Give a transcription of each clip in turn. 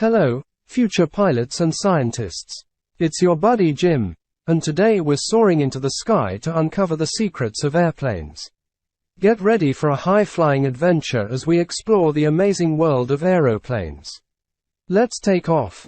Hello, future pilots and scientists. It's your buddy Jim, and today we're soaring into the sky to uncover the secrets of airplanes. Get ready for a high-flying adventure as we explore the amazing world of aeroplanes. Let's take off.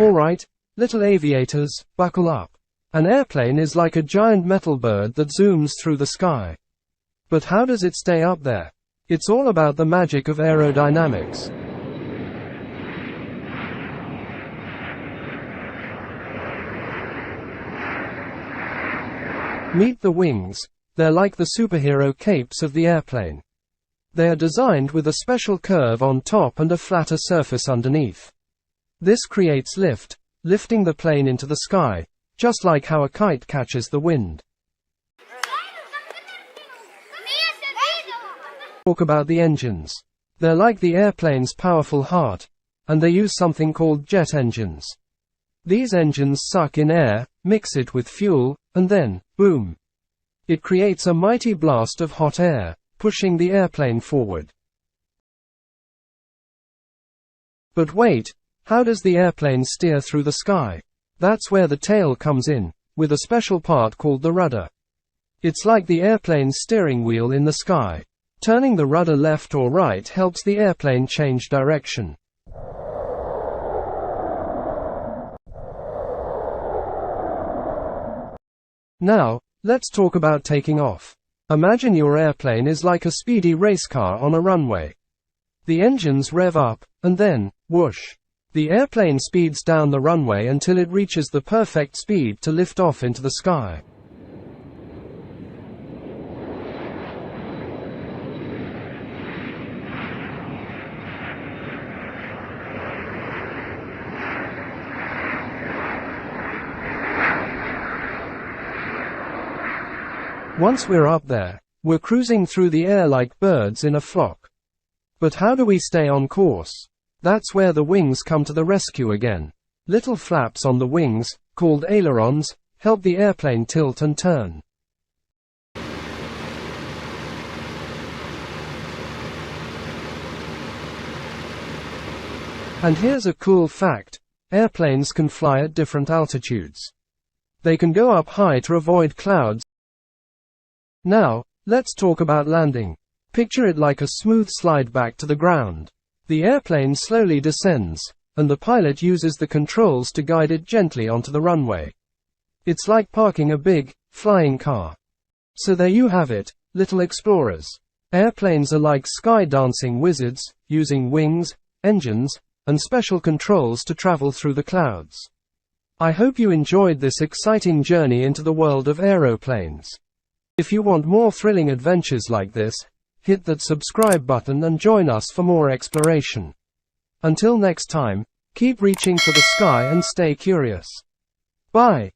Alright, little aviators, buckle up. An airplane is like a giant metal bird that zooms through the sky. But how does it stay up there? It's all about the magic of aerodynamics. Meet the wings. They're like the superhero capes of the airplane. They are designed with a special curve on top and a flatter surface underneath. This creates lift, lifting the plane into the sky, just like how a kite catches the wind. Talk about the engines. They're like the airplane's powerful heart, and they use something called jet engines. These engines suck in air, mix it with fuel, and then, boom! It creates a mighty blast of hot air, pushing the airplane forward. But wait! How does the airplane steer through the sky? That's where the tail comes in, with a special part called the rudder. It's like the airplane's steering wheel in the sky. Turning the rudder left or right helps the airplane change direction. Now, let's talk about taking off. Imagine your airplane is like a speedy race car on a runway. The engines rev up, and then, whoosh! The airplane speeds down the runway until it reaches the perfect speed to lift off into the sky. Once we're up there, we're cruising through the air like birds in a flock. But how do we stay on course? That's where the wings come to the rescue again. Little flaps on the wings, called ailerons, help the airplane tilt and turn. And here's a cool fact. Airplanes can fly at different altitudes. They can go up high to avoid clouds. Now, let's talk about landing. Picture it like a smooth slide back to the ground. The airplane slowly descends, and the pilot uses the controls to guide it gently onto the runway. It's like parking a big, flying car. So there you have it, little explorers. Airplanes are like sky dancing wizards, using wings, engines, and special controls to travel through the clouds. I hope you enjoyed this exciting journey into the world of aeroplanes. If you want more thrilling adventures like this, hit that subscribe button and join us for more exploration. Until next time, keep reaching for the sky and stay curious. Bye.